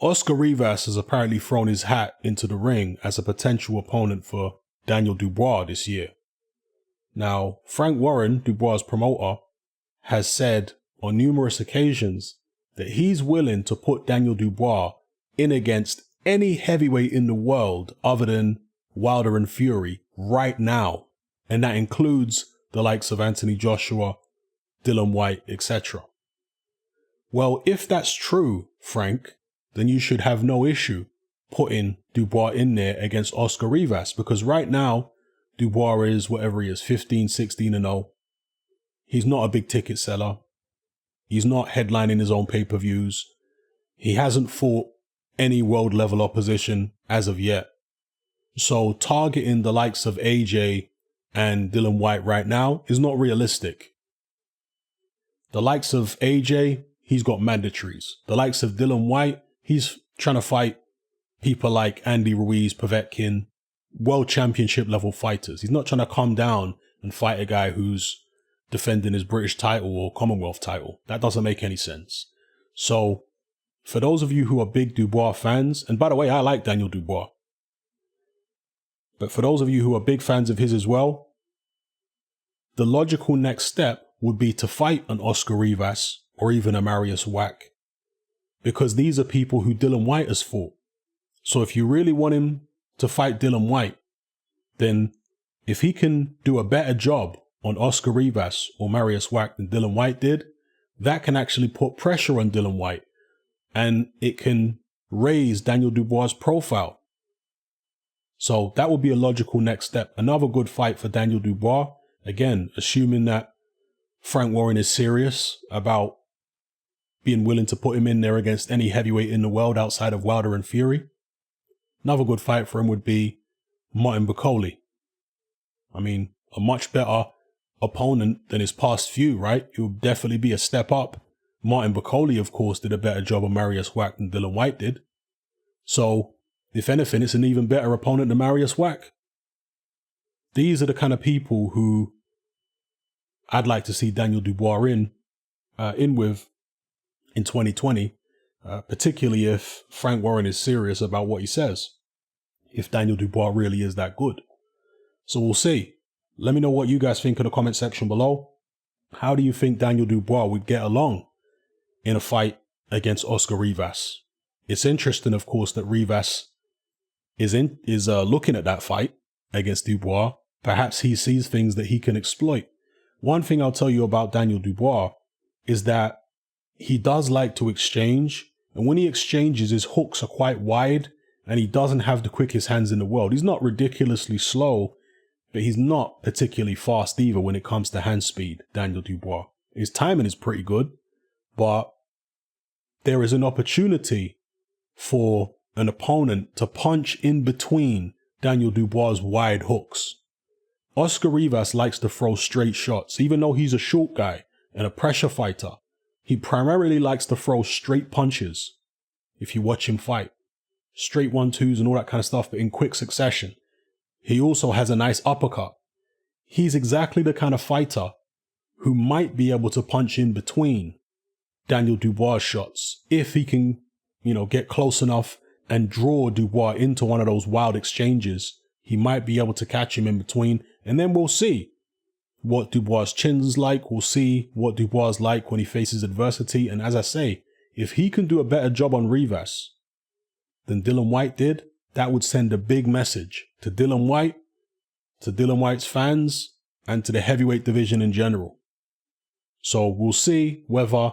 Oscar Rivas has apparently thrown his hat into the ring as a potential opponent for Daniel Dubois this year. Now, Frank Warren, Dubois' promoter, has said on numerous occasions that he's willing to put Daniel Dubois in against any heavyweight in the world other than Wilder and Fury right now. And that includes the likes of Anthony Joshua, Dillian Whyte, etc. Well, if that's true, Frank, then you should have no issue putting Dubois in there against Oscar Rivas, because right now, Dubois is whatever he is, 15, 16-0. He's not a big ticket seller. He's not headlining his own pay-per-views. He hasn't fought any world level opposition as of yet. So targeting the likes of AJ and Dillian Whyte right now is not realistic. The likes of AJ, he's got mandatories. The likes of Dillian Whyte, he's trying to fight people like Andy Ruiz, Povetkin, world championship level fighters. He's not trying to come down and fight a guy who's defending his British title or Commonwealth title. That doesn't make any sense. So for those of you who are big Dubois fans, and by the way, I like Daniel Dubois, but for those of you who are big fans of his as well, the logical next step would be to fight an Oscar Rivas or even a Mariusz Wach, because these are people who Dillian Whyte has fought. So if you really want him to fight Dillian Whyte, then if he can do a better job on Oscar Rivas or Mariusz Wach than Dillian Whyte did, that can actually put pressure on Dillian Whyte, and it can raise Daniel Dubois' profile. So that would be a logical next step. Another good fight for Daniel Dubois. Again, assuming that Frank Warren is serious about being willing to put him in there against any heavyweight in the world outside of Wilder and Fury. Another good fight for him would be Martin Bakole. I mean, a much better opponent than his past few, right? It would definitely be a step up. Martin Bakole, of course, did a better job of Mariusz Wach than Dillian Whyte did. So, if anything, it's an even better opponent than Mariusz Wach. These are the kind of people who I'd like to see Daniel Dubois in with in 2020, particularly if Frank Warren is serious about what he says, if Daniel Dubois really is that good. So we'll see. Let me know what you guys think in the comment section below. How do you think Daniel Dubois would get along in a fight against Oscar Rivas? It's interesting, of course, that Rivas is looking at that fight against Dubois. Perhaps he sees things that he can exploit. One thing I'll tell you about Daniel Dubois is that he does like to exchange, and when he exchanges, his hooks are quite wide, and he doesn't have the quickest hands in the world. He's not ridiculously slow, but he's not particularly fast either when it comes to hand speed, Daniel Dubois. His timing is pretty good, but there is an opportunity for an opponent to punch in between Daniel Dubois' wide hooks. Oscar Rivas likes to throw straight shots. Even though he's a short guy and a pressure fighter, he primarily likes to throw straight punches. If you watch him fight, straight 1-2s and all that kind of stuff, but in quick succession. He also has a nice uppercut. He's exactly the kind of fighter who might be able to punch in between Daniel Dubois' shots if he can, get close enough and draw Dubois into one of those wild exchanges. He might be able to catch him in between, and then we'll see what Dubois' chin's like. We'll see what Dubois is like when he faces adversity. And as I say, if he can do a better job on Rivas than Dillian Whyte did, that would send a big message to Dillian Whyte, to Dillian Whyte's fans, and to the heavyweight division in general. So we'll see whether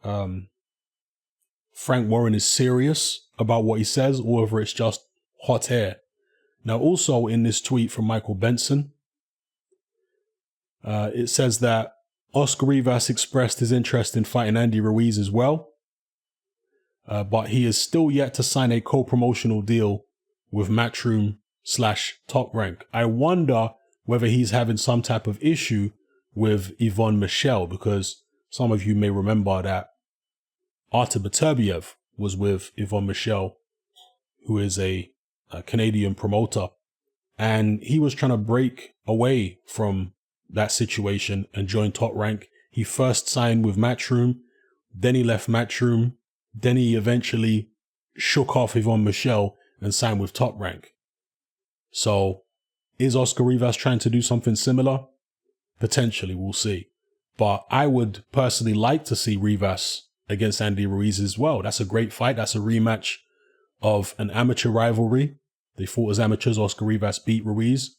Frank Warren is serious about what he says or whether it's just hot air. Now, also in this tweet from Michael Benson, it says that Oscar Rivas expressed his interest in fighting Andy Ruiz as well, but he is still yet to sign a co-promotional deal with Matchroom/Top Rank. I wonder whether he's having some type of issue with Yvonne Michelle, because some of you may remember that Artur Beterbiev was with Yvonne Michelle, who is a Canadian promoter, and he was trying to break away from that situation and join Top Rank. He first signed with Matchroom, then he left Matchroom Then he eventually shook off Yvonne Michelle and signed with Top Rank. So is Oscar Rivas trying to do something similar? Potentially, we'll see. But I would personally like to see Rivas against Andy Ruiz as well. That's a great fight. That's a rematch of an amateur rivalry. They fought as amateurs. Oscar Rivas beat Ruiz.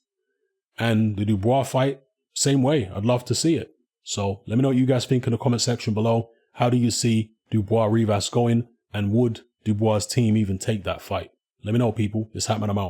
And the Dubois fight, same way. I'd love to see it. So let me know what you guys think in the comment section below. How do you see Dubois Rivas going? And would Dubois' team even take that fight? Let me know, people. It's Hatman, I'm out.